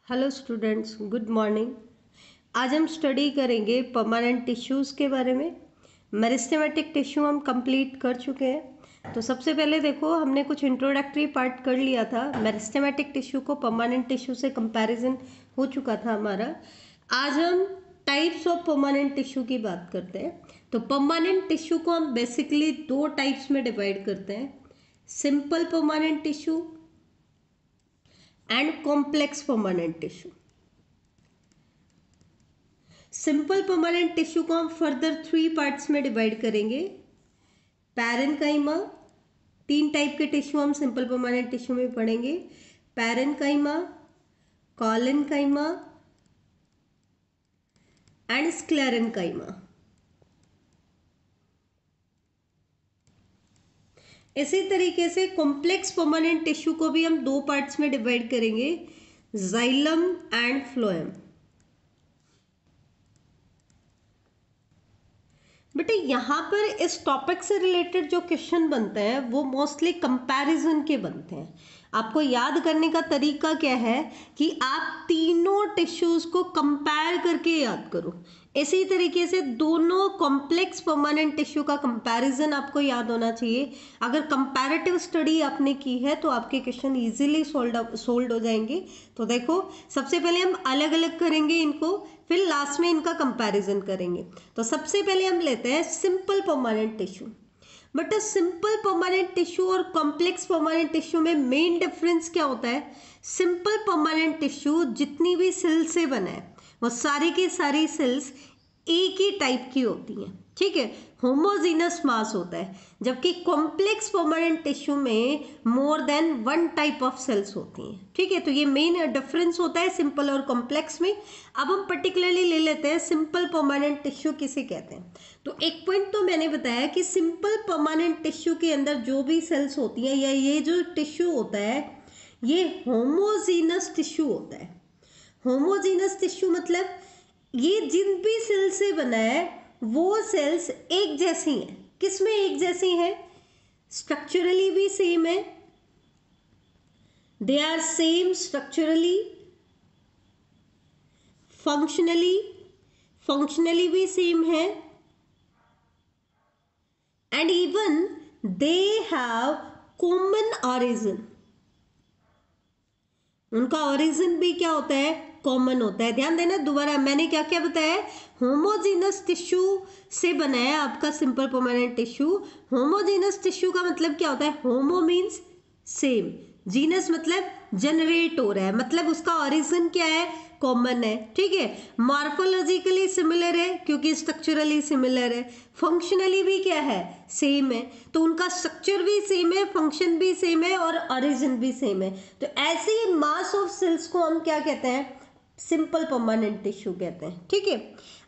Hello students, good morning. आज हम study करेंगे परमानेंट टिश्यूज़ के बारे में। मेरिस्टेमेटिक टिश्यू हम कंप्लीट कर चुके हैं। तो सबसे पहले देखो, हमने कुछ इंट्रोडक्टरी पार्ट कर लिया था। मेरिस्टेमेटिक टिश्यू को परमानेंट टिश्यू से कंपैरिजन हो चुका था हमारा। आज हम टाइप्स ऑफ परमानेंट टिश्यू की बात करते हैं। तो परमानेंट टिश्यू को हम बेसिकली दो टाइप्स में डिवाइड करते हैं, simple permanent tissue and complex permanent tissue. Simple permanent tissue को हम फर्दर 3 पार्ट्स में डिवाइड करेंगे। पैरेन्काइमा, 3 टाइप के टिश्यू हम सिंपल परमानेंट टिश्यू में पढ़ेंगे। Parenchyma, collenchyma and sclerenchyma. इसी तरीके से कॉम्प्लेक्स परमानेंट टिश्यू को भी हम 2 पार्ट्स में डिवाइड करेंगे, जाइलम एंड फ्लोएम। बेटे यहाँ पर इस टॉपिक से रिलेटेड जो क्वेश्चन बनते हैं वो मोस्टली कंपैरिजन के बनते हैं। आपको याद करने का तरीका क्या है कि आप तीनों टिश्यूज को कंपेयर करके याद करो। इसी तरीके से दोनों कॉम्प्लेक्स परमानेंट टिश्यू का कंपैरिजन आपको याद होना चाहिए। अगर कंपैरेटिव स्टडी आपने की है तो आपके क्वेश्चन इजीली सोल्व हो जाएंगे। तो देखो, सबसे पहले हम अलग अलग करेंगे इनको, फिर लास्ट में इनका कंपैरिजन करेंगे। तो सबसे पहले हम लेते हैं simple permanent tissue. But simple permanent tissue और कॉम्प्लेक्स परमानेंट टिश्यू में मेन डिफरेंस क्या होता है? सिंपल परमानेंट टिश्यू जितनी भी सेल से बना है वो सारी की सारी सेल्स एक ही टाइप की होती हैं, ठीक है, होमोजीनस मास होता है। जबकि कॉम्प्लेक्स परमानेंट टिश्यू में more than 1 type of cells होती हैं, ठीक है। तो ये मेन डिफरेंस होता है सिंपल और कॉम्प्लेक्स में। अब हम पर्टिकुलरली ले लेते हैं सिंपल परमानेंट टिश्यू किसे कहते हैं। तो एक पॉइंट तो मैंने बताया कि सिंपल परमानेंट टिश्यू के अंदर जो भी सेल्स होती हैं या ये जो टिश्यू होता है ये होमोजीनस टिश्यू होता है। होमोजीनस टिश्यू मतलब ये जिन भी सेल से बना है वो सेल्स एक जैसी हैं। किसमें एक जैसी हैं? स्ट्रक्चरली भी सेम है, they are same structurally, functionally भी सेम है, and even they have common origin. उनका ओरिजिन भी क्या होता है? कॉमन होता है। ध्यान देना, दोबारा मैंने क्या क्या बताया? होमोजीनस टिश्यू से बना है आपका simple permanent tissue. Homogeneous tissue का मतलब क्या होता है? होमो मीन्स सेम, जीनस मतलब जनरेट हो रहा है, मतलब उसका ओरिजिन क्या है? कॉमन है, ठीक है। मॉर्फोलॉजिकली सिमिलर है क्योंकि स्ट्रक्चरली सिमिलर है। फंक्शनली भी क्या है? सेम है। तो उनका स्ट्रक्चर भी सेम है, फंक्शन भी सेम है और ओरिजिन भी सेम है। तो ऐसी मास ऑफ सेल्स को हम क्या कहते हैं? सिंपल परमानेंट टिश्यू कहते हैं, ठीक है।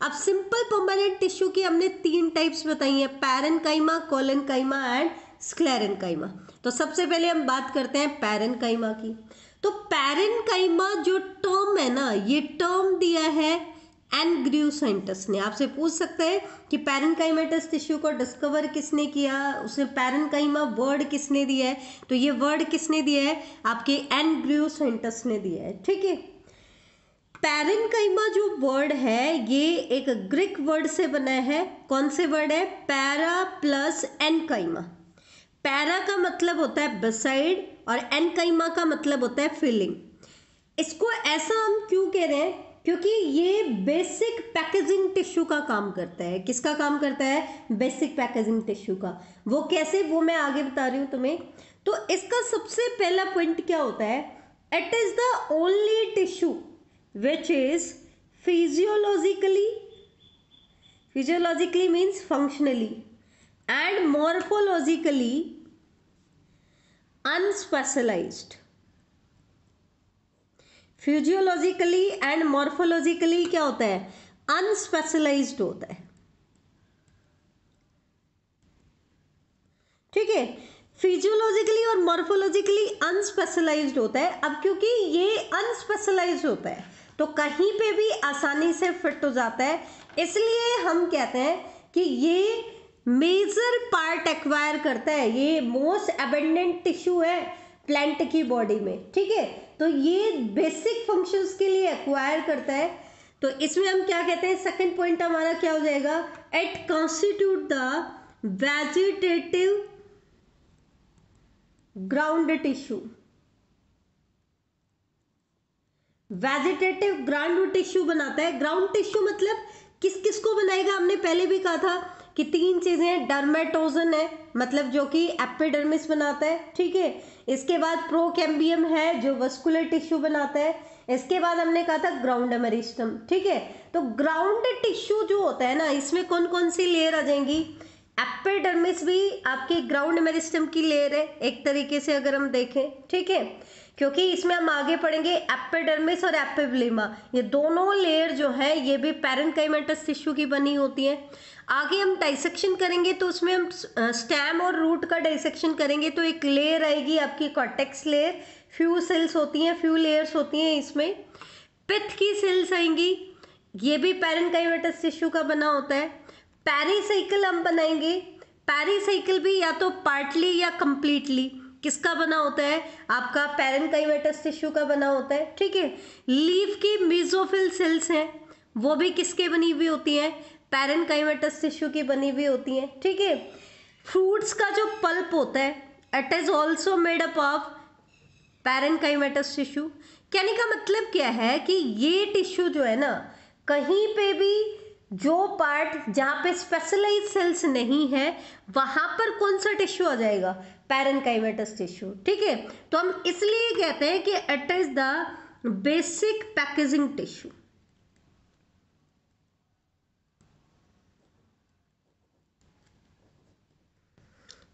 अब सिंपल परमानेंट टिश्यू की हमने 3 टाइप्स बताई हैं, पैरेन्काइमा, कॉलेन्काइमा एंड स्क्लेरेन्काइमा। तो सबसे पहले हम बात करते हैं पैरेन्काइमा की। तो पैरेन्काइमा जो टर्म है ना, ये टर्म दिया है एनग्र्यू साइंटिस्ट ने। आपसे पूछ सकते हैं कि पैरेन्काइमेटस टिश्यू को डिस्कवर किसने किया, उसे पैरेन्काइमा वर्ड किसने दिया है? तो ये वर्ड किसने दिया है? आपके एनग्र्यू साइंटिस्ट ने दिया है, ठीक है। पैरेन्काइमा जो वर्ड है ये एक ग्रीक वर्ड से बना है। कौन से वर्ड है? Para plus एनकाइमा। पैरा का मतलब होता है बिसाइड और एनकाइमा का मतलब होता है फिलिंग। इसको ऐसा हम क्यों कह रहे हैं? क्योंकि ये बेसिक पैकेजिंग टिश्यू का काम करता है। किसका काम करता है? बेसिक पैकेजिंग टिश्यू का। वो कैसे, वो मैं आगे बता रही हूँ तुम्हें। तो इसका सबसे पहला पॉइंट क्या होता है? It is the only tissue which is physiologically means functionally and morphologically unspecialized। Physiologically and morphologically क्या होता है? अनस्पेशलाइज्ड होता है, ठीक है। फिजियोलॉजिकली और मॉर्फोलॉजिकली अनस्पेशलाइज्ड होता है। अब क्योंकि ये अनस्पेशलाइज्ड होता है तो कहीं पे भी आसानी से फिट हो जाता है, इसलिए हम कहते हैं कि ये मेजर पार्ट एक्वायर करता है। ये मोस्ट एबंडेंट टिश्यू है प्लांट की बॉडी में, ठीक है। तो ये बेसिक फंक्शंस के लिए एक्वायर करता है। तो इसमें हम क्या कहते हैं, सेकंड पॉइंट हमारा क्या हो जाएगा, it constitute the vegetative ground tissue. Vegetative ground tissue बनाता है। ग्राउंड टिश्यू मतलब किस किस को बनाएगा, हमने पहले भी कहा था कि तीन चीजें हैं, डर्मेटोजन है मतलब जो कि एपिडर्मिस बनाता है, ठीक है। इसके बाद प्रोकैम्बियम है जो वस्कुलर टिश्यू बनाता है। इसके बाद हमने कहा था ग्राउंड मेरिस्टम, ठीक है। तो ग्राउंड टिश्यू जो होता है ना, इसमें कौन कौन सी लेयर आ जाएंगी, एपिडर्मिस भी आपकी ग्राउंड मेरिस्टम की लेयर है एक तरीके से अगर हम देखें, ठीक है, क्योंकि इसमें हम आगे पढ़ेंगे एपिडर्मिस और एपिब्लेमा, ये दोनों लेयर जो है ये भी पैरेन्काइमेटस टिश्यू की बनी होती है। आगे हम डाइसेक्शन करेंगे तो उसमें हम स्टेम और रूट का डाइसेक्शन करेंगे तो एक लेयर आएगी आपकी कॉर्टेक्स लेयर, फ्यू सेल्स होती हैं, फ्यू लेयर्स होती हैं इसमें। पिथ की सेल्स आएंगी, ये भी पैरेन्काइमेटस टिश्यू का बना होता है। पेरिसाइकिल हम बनाएंगे, पेरिसाइकिल भी या तो पार्टली या कंप्लीटली किसका बना होता है, आपका पैरेन्काइमेटस टिश्यू का बना होता है, ठीक है। लीफ की मेसोफिल सेल्स हैं, वो भी किसके बनी हुई होती हैं, पैरेन्काइमेटस टिश्यू की बनी हुई होती हैं, ठीक है। फ्रूट्स का जो पल्प होता है it is also made up of parenchymatous tissue. कहने का मतलब क्या है कि ये टिश्यू जो है ना, कहीं पे भी जो पार्ट जहाँ पे स्पेशलाइज सेल्स नहीं है वहां पर कौन सा टिश्यू आ जाएगा, पैरेन्काइमेटस टिश्यू, ठीक है। तो हम इसलिए कहते हैं कि it is the basic packaging tissue.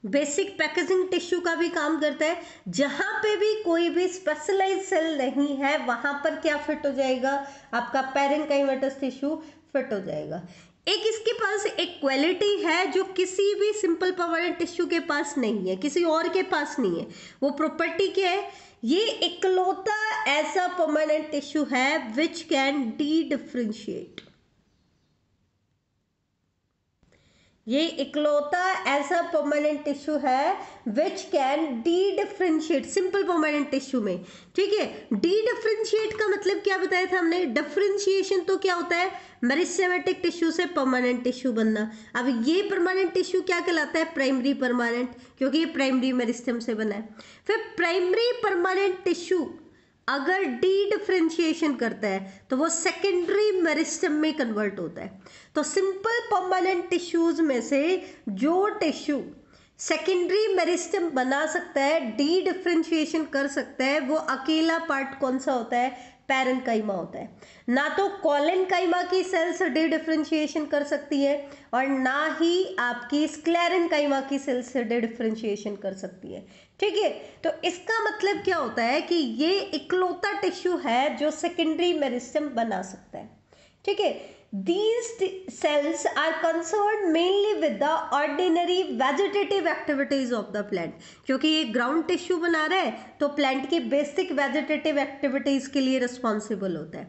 Basic packaging tissue का भी काम करता है, जहां पे भी कोई भी स्पेशलाइज सेल नहीं है वहां पर क्या फिट हो जाएगा, आपका पैरेन्काइमेटस टिश्यू फिट हो जाएगा। एक इसके पास एक क्वालिटी है जो किसी भी सिंपल परमानेंट टिश्यू के पास नहीं है, किसी और के पास नहीं है। वो प्रॉपर्टी क्या है, ये इकलौता ऐसा परमानेंट टिश्यू है विच कैन डी डिफरेंशिएट। ये इकलौता ऐसा परमानेंट टिश्यू है which can D differentiate simple permanent tissue में, ठीक है। डी डिफरेंशिएट का मतलब क्या बताया था हमने, डिफरेंशिएशन तो क्या होता है, मेरिस्टेमेटिक टिश्यू से परमानेंट टिश्यू बनना। अब ये परमानेंट टिश्यू क्या कहलाता है, प्राइमरी परमानेंट, क्योंकि ये प्राइमरी मेरिस्टेम से बना है। फिर प्राइमरी परमानेंट टिश्यू अगर डी डिफरेंशिएशन करता है तो वो सेकेंडरी मेरिस्टेम में कन्वर्ट होता है। तो सिंपल परमानेंट टिश्यूज में से जो टिश्यू सेकेंडरी मेरिस्टेम बना सकता है, डी डिफरेंशिएशन कर सकता है, वो अकेला पार्ट कौन सा होता है, पैरेन्काइमा होता है। ना तो कोलेनकाइमा की सेल्स डी डिफरेंशिएशन कर सकती है और ना ही आपकी स्क्लेरेनकाइमा की सेल्स डी डिफरेंशिएशन कर सकती है, ठीक है। तो इसका मतलब क्या होता है कि ये इकलौता टिश्यू है जो सेकेंडरी मेरिस्टेम बना सकता है, ठीक है। These cells are concerned mainly with the ordinary vegetative activities of the plant, क्योंकि ये ग्राउंड टिश्यू बना रहा है तो प्लांट की बेसिक वेजिटेटिव एक्टिविटीज के लिए रिस्पॉन्सिबल होता है।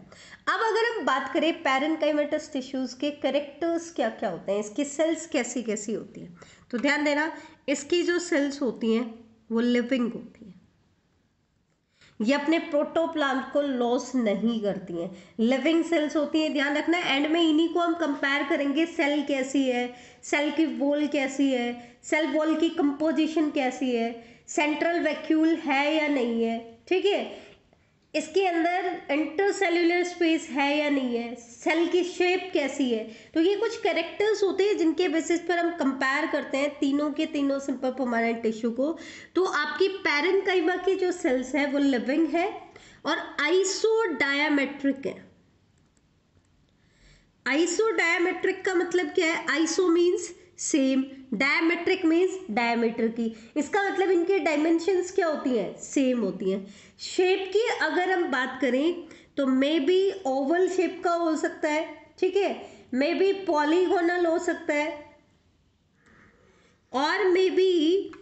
अब अगर हम बात करें पैरेन्काइमेटस टिश्यूज के कैरेक्टर्स क्या क्या होते हैं, इसकी सेल्स कैसी कैसी होती हैं, तो ध्यान देना इसकी जो सेल्स होती हैं वो लिविंग होती हैं, ये अपने प्रोटोप्लाज्म को लॉस नहीं करती हैं, लिविंग सेल्स होती हैं। ध्यान रखना एंड में इन्हीं को हम कंपेयर करेंगे, सेल कैसी है, सेल की वॉल कैसी है, सेल वॉल की कंपोजिशन कैसी है, सेंट्रल वैक्यूल है या नहीं है, ठीक है, इसके अंदर इंटरसेल्यूलर स्पेस है या नहीं है, सेल की शेप कैसी है। तो ये कुछ कैरेक्टर्स होते हैं जिनके बेसिस पर हम कंपेयर करते हैं तीनों के तीनों सिंपल परमानेंट टिश्यू को। तो आपकी पैरेन्काइमा की जो सेल्स है वो लिविंग है और आइसोडायामेट्रिक है। आइसोडायामेट्रिक का मतलब क्या है, iso means same, diametric means diameter की, इसका मतलब इनके डायमेंशंस क्या होती हैं, सेम होती हैं। शेप की अगर हम बात करें तो मे बी ओवल शेप का हो सकता है, ठीक है, मे बी पॉलीगोनल हो सकता है और मे बी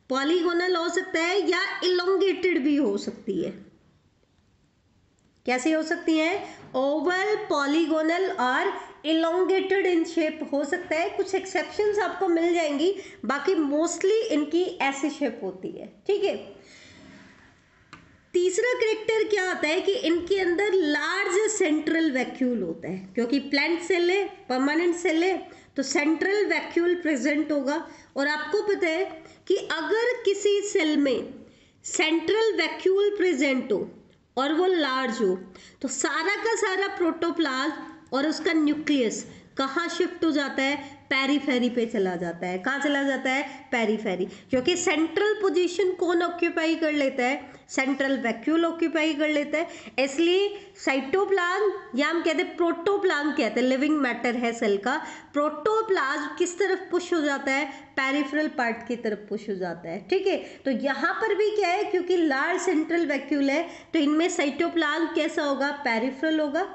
पॉलीगोनल हो सकता है या इलोंगेटेड भी हो सकती है। कैसे हो सकती है, ओवल, पॉलीगोनल और इलोंगेटेड इन शेप हो सकता है। कुछ एक्सेप्शंस आपको मिल जाएंगी, बाकी मोस्टली इनकी ऐसी शेप होती है, ठीक है। तीसरा करेक्टर क्या आता है कि इनके अंदर लार्ज सेंट्रल वैक्यूल होता है, क्योंकि प्लांट सेल है, परमानेंट सेल है, तो सेंट्रल वैक्यूल प्रेजेंट होगा। और आपको पता है कि अगर किसी सेल में सेंट्रल वैक्यूल प्रेजेंट हो और वो लार्ज हो, तो सारा का सारा प्रोटोप्लाज्म और उसका न्यूक्लियस कहाँ शिफ्ट हो जाता है, पेरीफेरी पे चला जाता है। कहाँ चला जाता है, पेरीफेरी, क्योंकि सेंट्रल पोजीशन कौन ऑक्यूपाई कर लेता है, सेंट्रल वैक्यूल ऑक्यूपाई कर लेता है। इसलिए साइटोप्लाज्म या हम कहते हैं प्रोटोप्लाज्म कहते हैं, लिविंग मैटर है सेल का, प्रोटोप्लाज्म किस तरफ पुश हो जाता है, पेरिफेरल पार्ट की तरफ पुश हो जाता है। ठीक है, तो यहाँ पर भी क्या है, क्योंकि लार्ज सेंट्रल वैक्यूल है तो इनमें साइटोप्लाज्म कैसा होगा, पेरिफेरल होगा।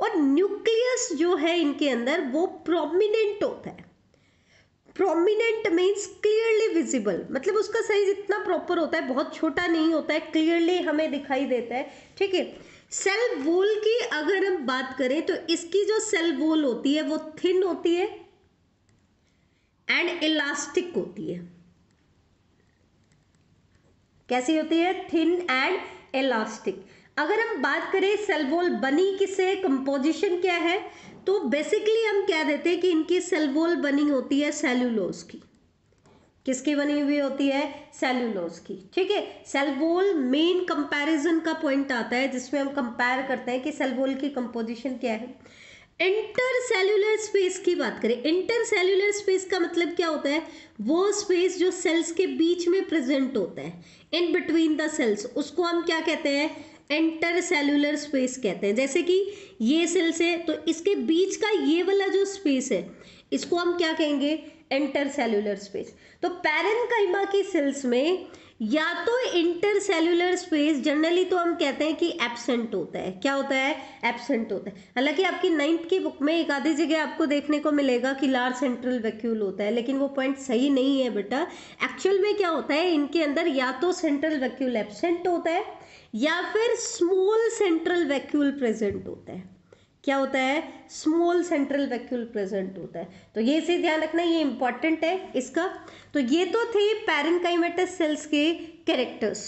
और न्यूक्लियस जो है इनके अंदर वो प्रोमिनेंट होता है। प्रोमिनेंट मीन्स क्लियरली विजिबल, मतलब उसका साइज इतना प्रॉपर होता है, बहुत छोटा नहीं होता है, क्लियरली हमें दिखाई देता है। ठीक है, सेल वॉल की अगर हम बात करें तो इसकी जो सेल वॉल होती है वो थिन होती है एंड इलास्टिक होती है। कैसी होती है, थिन एंड इलास्टिक। अगर हम बात करें सेल वॉल बनी किससे, कंपोजिशन क्या है, तो बेसिकली हम कह देते हैं कि इनकी सेल वॉल बनी होती है सेल्यूलोज की। किसकी बनी हुई होती है, सेल्यूलोज की। ठीक है, सेल वॉल मेन कंपैरिजन का पॉइंट आता है जिसमें हम कंपेयर करते हैं कि सेल वॉल की कंपोजिशन क्या है। इंटरसेल्यूलर स्पेस की बात करें, इंटरसेल्यूलर स्पेस का मतलब क्या होता है, वो स्पेस जो सेल्स के बीच में प्रेजेंट होता है, इन बिटवीन द सेल्स, उसको हम क्या कहते हैं, इंटरसेल्यूलर स्पेस कहते हैं। जैसे कि ये सेल्स है तो इसके बीच का ये वाला जो स्पेस है इसको हम क्या कहेंगे, इंटरसेल्यूलर स्पेस। तो पैरेन्काइमा की सेल्स में या तो इंटरसेल्यूलर स्पेस जनरली तो हम कहते हैं कि एब्सेंट होता है। क्या होता है, एब्सेंट होता है। हालांकि आपकी 9th की बुक में एक आधी जगह आपको देखने को मिलेगा कि लार्ज सेंट्रल वैक्यूल होता है, लेकिन वो पॉइंट सही नहीं है बेटा। एक्चुअल में क्या होता है, इनके अंदर या तो सेंट्रल वैक्यूल एब्सेंट होता है या फिर स्मॉल सेंट्रल वैक्यूल प्रेजेंट होता है। क्या होता है, स्मॉल सेंट्रल वैक्यूल प्रेजेंट होता है। तो ये से ध्यान रखना, ये इंपॉर्टेंट है इसका। तो ये तो थे पैरेन्काइमेटस सेल्स के कैरेक्टर्स।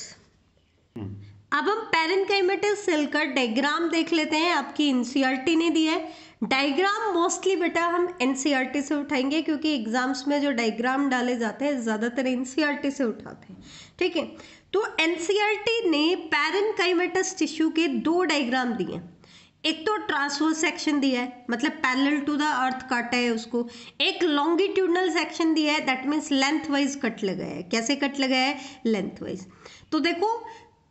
अब हम पैरेन्काइमेटस सेल का डायग्राम देख लेते हैं, आपकी एनसीईआरटी ने दिया है। डायग्राम मोस्टली बेटा हम एनसीईआरटी से उठाएंगे, क्योंकि एग्जाम्स में जो डायग्राम डाले जाते हैं ज़्यादातर एनसीईआरटी से उठाते हैं। ठीक है, तो एनसीईआरटी ने पैरेन्काइमेटस टिश्यू के 2 डायग्राम दिए। एक तो ट्रांसवर्स सेक्शन दिया है, मतलब पैरेलल टू द अर्थ काटा है उसको। एक लॉन्गिट्यूडनल सेक्शन दिया है, that means length wise cut लगाया है। कैसे कट लगाया है, लेंथ वाइज। तो देखो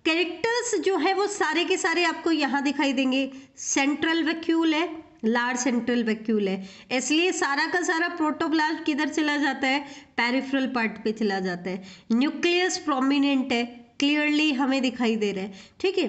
कैरेक्टर्स जो है वो सारे के सारे आपको यहाँ दिखाई देंगे। सेंट्रल वैक्यूल है, लार्ज सेंट्रल वैक्यूल है, इसलिए सारा का सारा प्रोटोप्लाज्म किधर चला जाता है, पेरिफेरल पार्ट पे चला जाता है। न्यूक्लियस प्रोमिनेंट है, क्लियरली हमें दिखाई दे रहा है। ठीक है,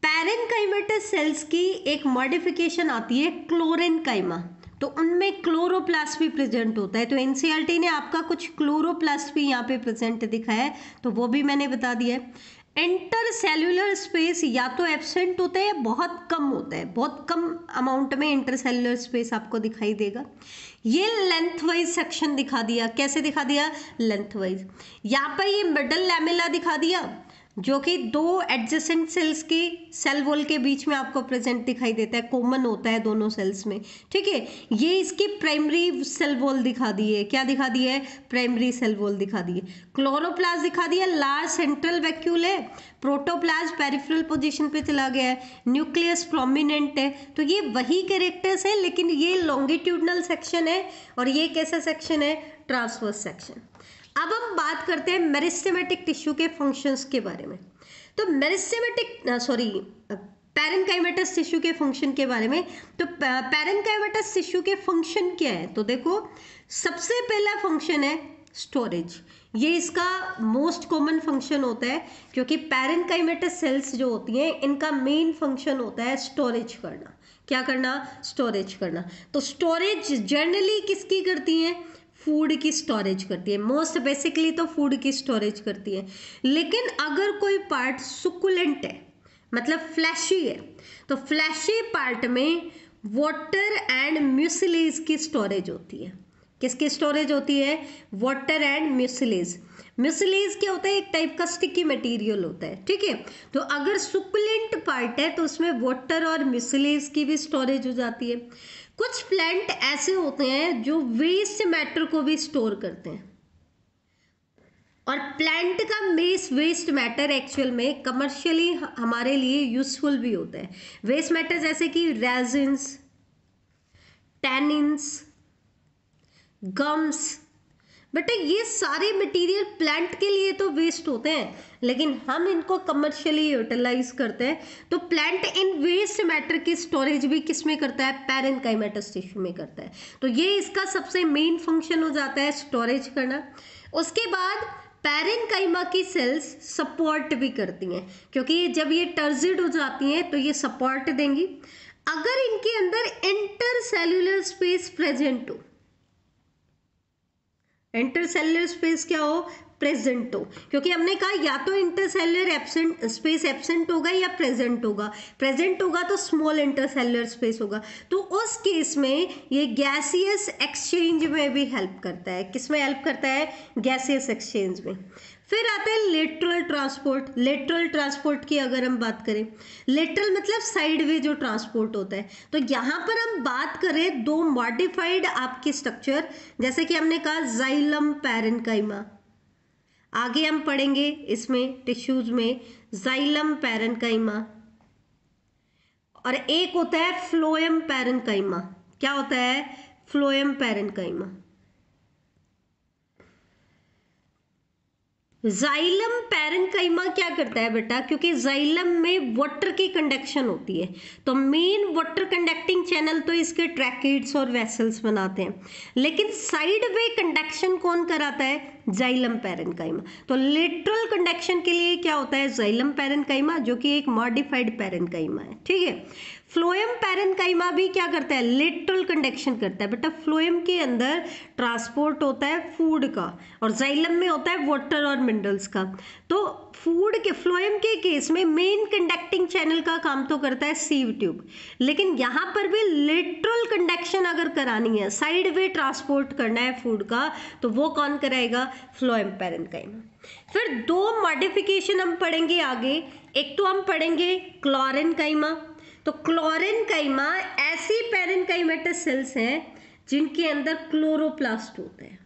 पैरेन्काइमेटस सेल्स की एक मॉडिफिकेशन आती है क्लोरेन्काइमा, तो उनमें क्लोरोप्लास्ट भी प्रेजेंट होता है। तो एनसीईआरटी ने आपका कुछ क्लोरोप्लास्ट भी यहाँ पे प्रेजेंट दिखाया है, तो वो भी मैंने बता दिया है। इंटरसेल्यूलर स्पेस या तो एब्सेंट होता है या बहुत कम होता है, बहुत कम अमाउंट में इंटरसेल्यूलर स्पेस आपको दिखाई देगा। ये लेंथ वाइज सेक्शन दिखा दिया। कैसे दिखा दिया, लेंथ वाइज। यहाँ पर ये मिडल लैमेला दिखा दिया, जो कि 2 एडजेसेंट सेल्स की सेल वॉल के बीच में आपको प्रेजेंट दिखाई देता है, कॉमन होता है दोनों सेल्स में। ठीक है, ये इसकी प्राइमरी सेल वॉल दिखा दी है। क्या दिखा दी है, प्राइमरी सेल वॉल दिखा दी है। क्लोरोप्लास्ट दिखा दिया, लार्ज सेंट्रल वैक्यूल है, प्रोटोप्लास्ट पेरिफेरल पोजीशन पे चला गया है, न्यूक्लियस प्रोमिनेंट है। तो ये वही कैरेक्टर्स है, लेकिन ये लॉन्गिट्यूडनल सेक्शन है और ये कैसा सेक्शन है, ट्रांसवर्स सेक्शन। अब हम बात करते हैं मेरिस्टेमेटिक टिश्यू के फंक्शंस के बारे में। तो पैरेन्काइमेटस टिश्यू के फंक्शन के बारे में। तो पैरेन्काइमेटस टिश्यू के फंक्शन क्या है, तो देखो सबसे पहला फंक्शन है स्टोरेज। ये इसका मोस्ट कॉमन फंक्शन होता है, क्योंकि पैरेन्काइमेटस सेल्स जो होती हैं इनका मेन फंक्शन होता है स्टोरेज करना। क्या करना, स्टोरेज करना। तो स्टोरेज जनरली किसकी करती हैं, फूड की स्टोरेज करती है, मोस्ट बेसिकली तो फूड की स्टोरेज करती है। लेकिन अगर कोई पार्ट सुकुलेंट है, मतलब फ्लैशी है, तो फ्लैशी पार्ट में वाटर एंड म्यूसिलीज की स्टोरेज होती है। किसकी स्टोरेज होती है? Water and mucilage. म्यूसिलेज क्या होता है? एक टाइप का स्टिकी मटेरियल होता है, ठीक है। तो अगर सुकुलेंट पार्ट है तो उसमें वाटर और म्यूसिलेज की भी स्टोरेज हो जाती है। कुछ प्लांट ऐसे होते हैं जो वेस्ट मैटर को भी स्टोर करते हैं, और प्लांट का वेस्ट मैटर एक्चुअल में कमर्शियली हमारे लिए यूजफुल भी होता है। वेस्ट मैटर जैसे कि रेजिन्स, टैनिन्स, गम्स, बेटा ये सारे मटेरियल प्लांट के लिए तो वेस्ट होते हैं, लेकिन हम इनको कमर्शियली यूटिलाइज करते हैं। तो प्लांट इन वेस्ट मैटर की स्टोरेज भी किस में करता है? पैरेन्काइमेटस टिश्यू में करता है। तो ये इसका सबसे मेन फंक्शन हो जाता है, स्टोरेज करना। उसके बाद पैरेन्काइमा की सेल्स सपोर्ट भी करती हैं, क्योंकि जब ये टर्जिड हो जाती हैं तो ये सपोर्ट देंगी। अगर इनके अंदर इंटरसेल्यूलर स्पेस प्रेजेंट हो, इंटरसेल्युलर स्पेस क्या हो? प्रेजेंट हो, क्योंकि हमने कहा या तो इंटरसेल्युलर स्पेस एब्सेंट होगा या प्रेजेंट होगा। प्रेजेंट होगा तो स्मॉल इंटरसेल्युलर स्पेस होगा, तो उस केस में ये गैसियस एक्सचेंज में भी हेल्प करता है। किस में हेल्प करता है? गैसियस एक्सचेंज में। फिर आता है लेटरल ट्रांसपोर्ट। लेटरल ट्रांसपोर्ट की अगर हम बात करें, लेटरल मतलब साइड वे जो ट्रांसपोर्ट होता है, तो यहाँ पर हम बात करें दो मॉडिफाइड आपके स्ट्रक्चर, जैसे कि हमने कहा जाइलम पैरेन्काइमा, आगे हम पढ़ेंगे इसमें टिश्यूज में जाइलम पैरेन्काइमा, और एक होता है फ्लोएम पैरेन्काइमा। क्या होता है? Phloem parenchyma. जाइलम पैरेन्काइमा क्या करता है बेटा? क्योंकि जाइलम में वाटर की कंडक्शन होती है, तो मेन वाटर कंडक्टिंग चैनल तो इसके ट्रैकिड्स और वेसल्स बनाते हैं, लेकिन साइड वे कंडक्शन कौन कराता है? Xylem parenchyma. तो लेटरल कंडक्शन के लिए क्या होता है? जाइलम पैरेन्काइमा, जो कि एक मॉडिफाइड पैरेन्काइमा है, ठीक है। फ्लोएम पैरेन्काइमा भी क्या करता है? लेटरल कंडक्शन करता है। बेटा फ्लोएम के अंदर ट्रांसपोर्ट होता है फूड का, और जाइलम में होता है वाटर और मिनरल्स का। तो फूड के फ्लोएम के केस में मेन कंडक्टिंग चैनल का काम तो करता है सीव ट्यूब, लेकिन यहाँ पर भी लेटरल कंडक्शन अगर करानी है, साइड वे ट्रांसपोर्ट करना है फूड का, तो वो कौन कराएगा? Phloem parenchyma. फिर दो मॉडिफिकेशन हम पढ़ेंगे आगे। एक तो हम पढ़ेंगे क्लोरेन्काइमा। तो क्लोरेन्काइमा ऐसी पैरेन्काइमेटस सेल्स हैं जिनके अंदर क्लोरोप्लास्ट होता है।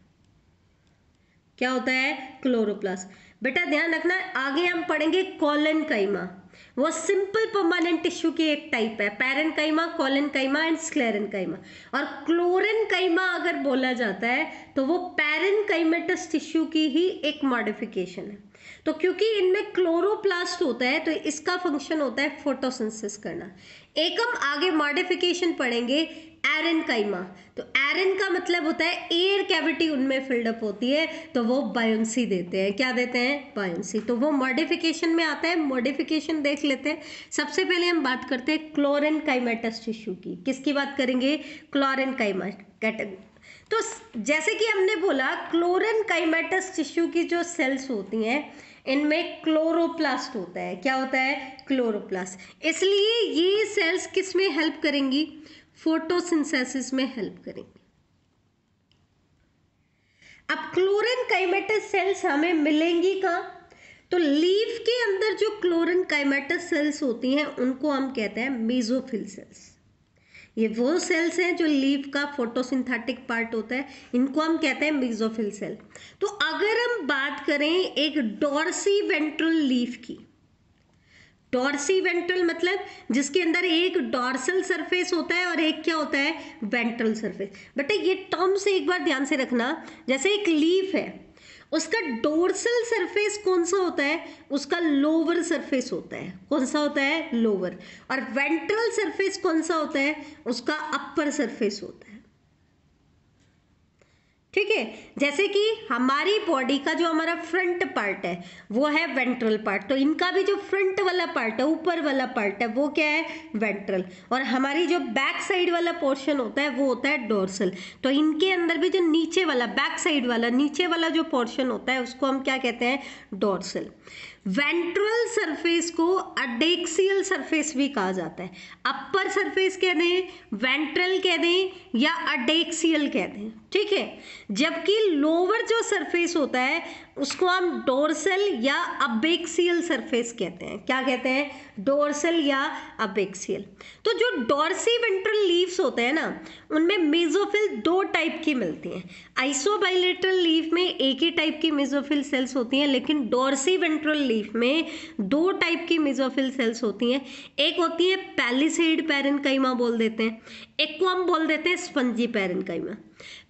क्या होता है? क्लोरोप्लास्ट। बेटा ध्यान रखना, आगे हम पढ़ेंगे कोलेन्काइमा, वो सिंपल परमानेंट टिश्यू की एक टाइप है। Parenchyma, collenchyma and sclerenchyma. और क्लोरेन्काइमा अगर बोला जाता है तो वो पैरेन्काइमेटस टिश्यू की ही एक मॉडिफिकेशन है। तो क्योंकि इनमें क्लोरोप्लास्ट होता है तो इसका फंक्शन होता है फोटोसिंथेसिस करना। एक हम आगे मॉडिफिकेशन पढ़ेंगे एरेन्काइमा। तो एरेन का मतलब होता है एयर कैविटी उनमें फिल्डअप होती है, तो वो बायोन्सी देते हैं। क्या देते हैं? बायोन्सी। तो वो मॉडिफिकेशन में आता है। मॉडिफिकेशन देख लेते हैं। सबसे पहले हम बात करते हैं क्लोरेन्काइमेटस टिश्यू की। किसकी बात करेंगे? क्लोरेन्काइमा कैटेगरी। तो जैसे कि हमने बोला क्लोरेन्काइमेटस टिश्यू की जो सेल्स होती हैं इनमें क्लोरोप्लास्ट होता है। क्या होता है? क्लोरोप्लास्ट। इसलिए ये सेल्स किस में हेल्प करेंगी? फोटोसिंथेसिस में हेल्प करेंगी। अब क्लोरेन्काइमेटस सेल्स हमें मिलेंगी कहाँ? तो लीफ के अंदर जो क्लोरेन्काइमेटस सेल्स होती हैं उनको हम कहते हैं मेसोफिल सेल्स। ये वो सेल्स हैं जो लीफ का फोटोसिंथेटिक पार्ट होता है, इनको हम कहते हैं मेसोफिल सेल। तो अगर हम बात करें एक डॉर्सी वेंट्रल लीफ की, डॉर्सी वेंट्रल मतलब जिसके अंदर एक डॉर्सल सरफेस होता है और एक क्या होता है? Ventral surface. बेटा ये टर्म्स एक बार ध्यान से रखना। जैसे एक लीफ है, उसका डोर्सल सरफेस कौन सा होता है? उसका लोअर सरफेस होता है। कौन सा होता है? लोअर। और वेंट्रल सरफेस कौन सा होता है? उसका अपर सरफेस होता है। ठीक है। जैसे कि हमारी बॉडी का जो हमारा फ्रंट पार्ट है वो है वेंट्रल पार्ट, तो इनका भी जो फ्रंट वाला पार्ट है, ऊपर वाला पार्ट है, वो क्या है? वेंट्रल। और हमारी जो बैक साइड वाला पोर्शन होता है वो होता है डोर्सल। तो इनके अंदर भी जो नीचे वाला, बैक साइड वाला, नीचे वाला जो पोर्शन होता है उसको हम क्या कहते हैं? डोर्सल। वेंट्रल सरफेस को अडेक्सियल सरफेस भी कहा जाता है। अपर सरफेस कह दें, वेंट्रल कह दें या अडेक्सियल कह दें, ठीक है। जबकि लोअर जो सरफेस होता है उसको हम डोर्सल या अबेक्सियल सरफेस कहते हैं। क्या कहते हैं? डोर्सल या अबेक्सियल। तो जो डॉर्सी वेंट्रल लीव्स होते हैं ना, उनमें मेसोफिल दो टाइप की मिलती हैं। आइसोबाइलेटरल लीफ में एक ही टाइप की मेसोफिल सेल्स होती हैं, लेकिन डॉर्सी वेंट्रल लीफ में दो टाइप की मेसोफिल सेल्स होती हैं। एक होती है पैलिसेड पैरेन्काइमा बोल देते हैं, एक को हम बोल देते हैं स्पंजी पैरेन्काइमा।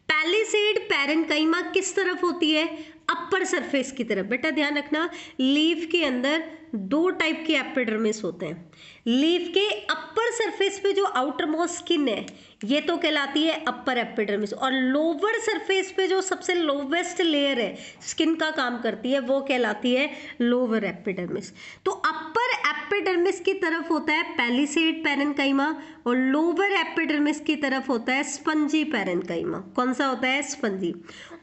पैलिसेड पैरेन्काइमा किस तरफ होती है? अपर सरफेस की तरफ। बेटा ध्यान रखना, लीफ के अंदर दो टाइप के एपिडर्मिस होते हैं। लीफ के अपर सरफेस पे जो आउटर मोस्ट स्किन है ये तो कहलाती है अपर एपिडर्मिस, और लोअर सरफेस पे जो सबसे लोवेस्ट लेयर है स्किन का काम करती है वो कहलाती है लोअर एपिडर्मिस। तो अपर एपिडर्मिस की तरफ होता है पैलिसेड पैरेन्काइमा और लोअर एपिडर्मिस की तरफ होता है स्पंजी पैरेन्काइमा। कौन सा होता है? स्पंजी।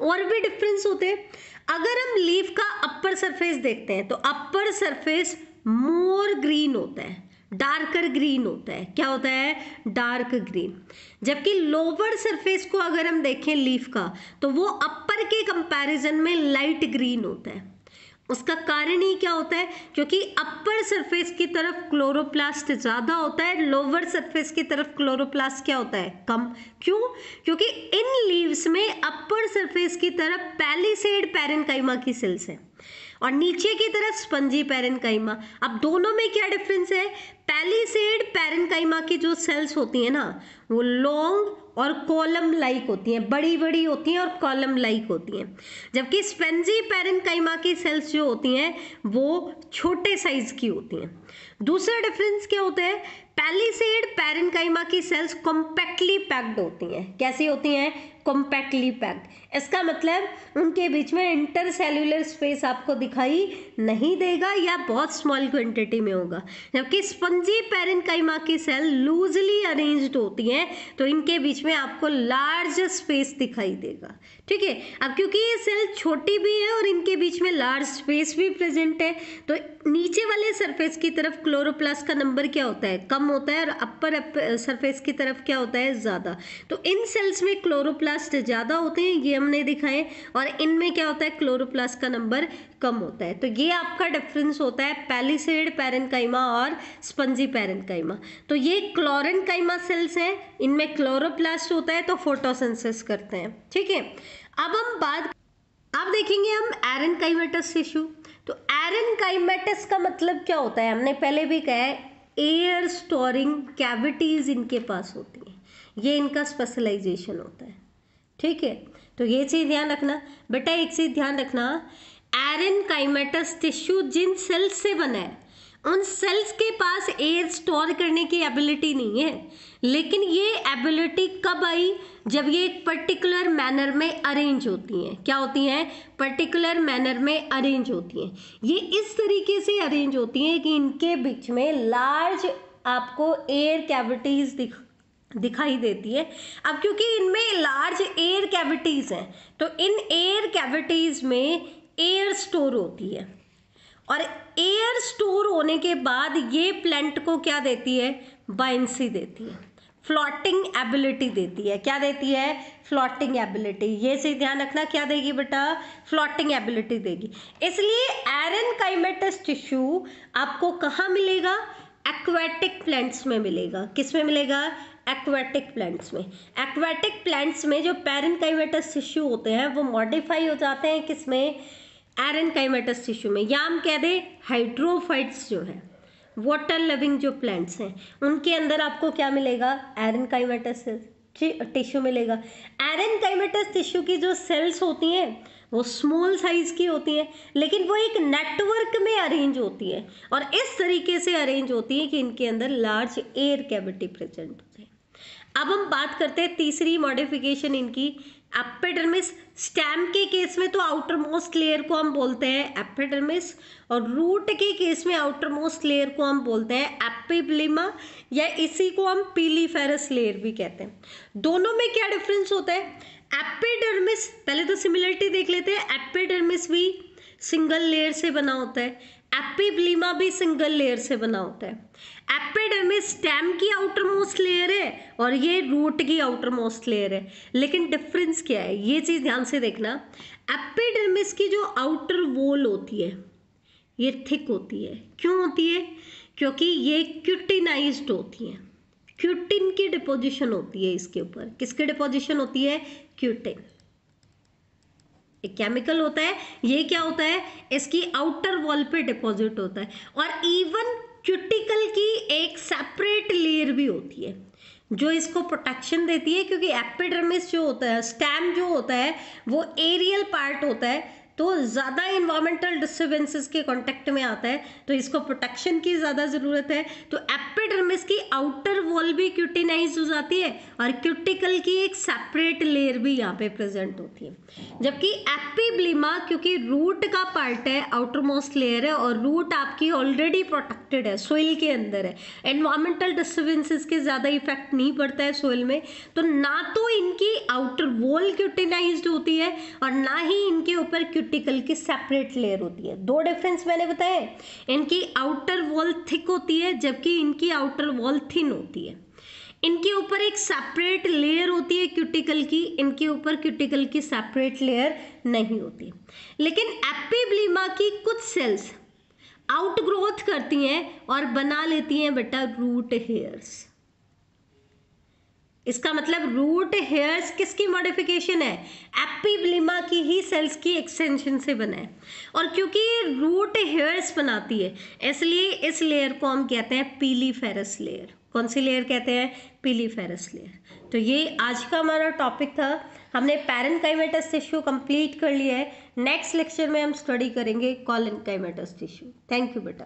और भी डिफरेंस होते हैं। अगर हम लीफ का अपर सरफेस देखते हैं तो अपर सरफेस मोर ग्रीन होता है, डार्कर ग्रीन होता है। क्या होता है? Dark green. जबकि लोअर सरफेस को अगर हम देखें लीफ का तो वो अपर के कंपैरिजन में लाइट ग्रीन होता है। उसका कारण ही क्या होता है? क्योंकि अपर सरफेस की तरफ क्लोरोप्लास्ट ज़्यादा होता है, लोअर सरफेस की तरफ क्लोरोप्लास्ट क्या होता है? कम। क्यों? क्योंकि इन लीव्स में अपर सरफेस की तरफ पैलिसेड पैरेन्काइमा की सेल्स है और नीचे की तरफ स्पंजी पैरेन्काइमा। अब दोनों में क्या डिफरेंस है? पैलिसेड पैरेन्काइमा की जो सेल्स होती है ना वो लॉन्ग और कॉलम लाइक होती हैं, बड़ी बड़ी होती हैं और कॉलम लाइक होती हैं। जबकि स्पंजी पैरेन्काइमा की सेल्स जो होती हैं वो छोटे साइज की होती हैं। दूसरा डिफरेंस क्या होता है? पैलिसेड पैरेन्काइमा की सेल्स कॉम्पैक्टली पैक्ड होती हैं। कैसी होती हैं? Compactly packed. इसका मतलब उनके बीच में इंटरसेल्यूलर स्पेस आपको दिखाई नहीं देगा या बहुत स्मॉल क्वांटिटी में होगा। जबकि स्पंजी पैरेन्काइमा की सेल लूजली अरेंज्ड होती हैं तो इनके बीच में आपको लार्ज स्पेस दिखाई देगा, ठीक है। अब क्योंकि ये सेल छोटी भी है और इनके बीच में लार्ज स्पेस भी प्रेजेंट है तो नीचे वाले सरफेस की तरफ क्लोरोप्लास्ट का नंबर क्या होता है? कम होता है, और अपर सरफेस की तरफ क्या होता है? ज़्यादा। तो इन सेल्स में क्लोरोप्लास्ट ज़्यादा होते हैं, ये हमने दिखाए, और इनमें क्या होता है? क्लोरोप्लास्ट का नंबर कम होता है। तो ये आपका डिफरेंस होता है पैलिसेड पैरेन्काइमा और स्पंजी पैरेन्काइमा। तो ये क्लोरेन्काइमा सेल्स हैं, इनमें क्लोरोप्लास्ट होता है तो फोटोसिंथेसिस करते हैं, ठीक है। अब देखेंगे हम एरेन्काइमेटस टिश्यू। तो एरेन्काइमेटस का मतलब क्या होता है? हमने पहले भी कहा है एयर स्टोरिंग कैविटीज इनके पास होती हैं, ये इनका स्पेशलाइजेशन होता है, ठीक है। तो ये चीज़ ध्यान रखना। बेटा एक चीज़ ध्यान रखना, एरेन्काइमेटस टिश्यू जिन सेल्स से बना है उन सेल्स के पास एयर स्टोर करने की एबिलिटी नहीं है, लेकिन ये एबिलिटी कब आई? जब ये एक पर्टिकुलर मैनर में अरेंज होती हैं। क्या होती हैं? पर्टिकुलर मैनर में अरेंज होती हैं। ये इस तरीके से अरेंज होती हैं कि इनके बीच में लार्ज आपको एयर कैविटीज दिखाई देती है। अब क्योंकि इनमें लार्ज एयर कैविटीज हैं तो इन एयर कैविटीज में एयर स्टोर होती है, और एयर स्टोर होने के बाद ये प्लांट को क्या देती है? बायंसी देती है, फ्लोटिंग एबिलिटी देती है। क्या देती है? Floating ability. ये से ध्यान रखना, क्या देगी बेटा? फ्लोटिंग एबिलिटी देगी। इसलिए एरेन्काइमेटस टिश्यू आपको कहाँ मिलेगा? एक्वेटिक प्लांट्स में मिलेगा। किस में मिलेगा? एक्वेटिक प्लांट्स में। एक्वेटिक प्लांट्स में जो पैरेन्काइमेटस टिश्यू होते हैं वो मॉडिफाई हो जाते हैं किसमें? एरेन्काइमेटस टिश्यू में। या हम कह दें हाइड्रोफाइट्स जो है, वाटर लविंग जो प्लांट्स हैं उनके अंदर आपको क्या मिलेगा? एरेन्काइमेटस टिश्यू मिलेगा। एरेन्काइमेटस टिश्यू की जो सेल्स होती हैं वो स्मॉल साइज की होती हैं, लेकिन वो एक नेटवर्क में अरेंज होती है और इस तरीके से अरेंज होती है कि इनके अंदर लार्ज एयर कैविटी प्रेजेंट होते हैं। अब हम बात करते हैं तीसरी मॉडिफिकेशन इनकी, एपिडर्मिस। स्टेम के केस में तो आउटर मोस्ट लेयर को हम बोलते हैं एपिडर्मिस, और रूट के केस में आउटर मोस्ट लेयर को हम बोलते हैं एपिब्लिमा, या इसी को हम पीलीफेरस लेयर भी कहते हैं। दोनों में क्या डिफरेंस होता है? एपिडर्मिस, पहले तो सिमिलरिटी देख लेते हैं। एपिडर्मिस भी सिंगल लेयर से बना होता है, एपिब्लीमा भी सिंगल लेयर से बना होता है। एपिडर्मिस स्टेम की आउटर मोस्ट लेयर है और ये रूट की आउटर मोस्ट लेयर है, लेकिन डिफरेंस क्या है ये चीज ध्यान से देखना। एपिडर्मिस की जो आउटर वॉल होती है ये थिक होती है। क्यों होती है? क्योंकि ये क्यूटिनाइज्ड होती है, क्यूटिन की डिपोजिशन होती है इसके ऊपर। किसकी डिपोजिशन होती है? क्यूटिन। एक केमिकल होता है, ये क्या होता है? इसकी आउटर वॉल पे डिपॉजिट होता है। और इवन क्यूटिकल की एक सेपरेट लेयर भी होती है जो इसको प्रोटेक्शन देती है, क्योंकि एपिडर्मिस जो होता है, स्टेम जो होता है, वो एरियल पार्ट होता है, तो ज़्यादा इन्वायरमेंटल डिस्टर्बेंसेस के कांटेक्ट में आता है, तो इसको प्रोटेक्शन की ज़्यादा ज़रूरत है। तो एपिडर्मिस की आउटर वॉल भी क्यूटिनाइज हो जाती है और क्यूटिकल की एक सेपरेट लेयर भी यहाँ पे प्रेजेंट होती है। जबकि एपिब्लीमा क्योंकि रूट का पार्ट है, आउटर मोस्ट लेयर है, और रूट आपकी ऑलरेडी प्रोटेक्टेड है, सोइल के अंदर है, एनवायरमेंटल डिस्टर्बेंसेस के ज़्यादा इफेक्ट नहीं पड़ता है सोइल में, तो ना तो इनकी आउटर वॉल क्यूटिनाइज्ड होती है और ना ही इनके ऊपर क्यूटिकल की सेपरेट लेयर होती है। दो डिफरेंस मैंने बताए, इनकी आउटर वॉल थिक होती है जबकि इनकी आउटर वॉल थिन होती है। इनके ऊपर एक सेपरेट लेयर होती है क्यूटिकल की, इनके ऊपर क्यूटिकल की सेपरेट लेयर नहीं होती। लेकिन एपिब्लीमा की कुछ सेल्स आउटग्रोथ करती हैं और बना लेती हैं बेटा रूट हेयर्स। इसका मतलब रूट हेयर्स किसकी मॉडिफिकेशन है? एपिब्लीमा की ही सेल्स की एक्सटेंशन से बना है। और क्योंकि ये रूट हेयर्स बनाती है, इसलिए इस लेयर को हम कहते हैं पीलीफेरस लेयर। कौन सी लेयर कहते हैं? पीलीफेरस लेयर। तो ये आज का हमारा टॉपिक था। हमने पैरेन्काइमेटस टिश्यू कंप्लीट कर लिया है। नेक्स्ट लेक्चर में हम स्टडी करेंगे कॉलेनकाइमेटस टिश्यू। थैंक यू बेटा।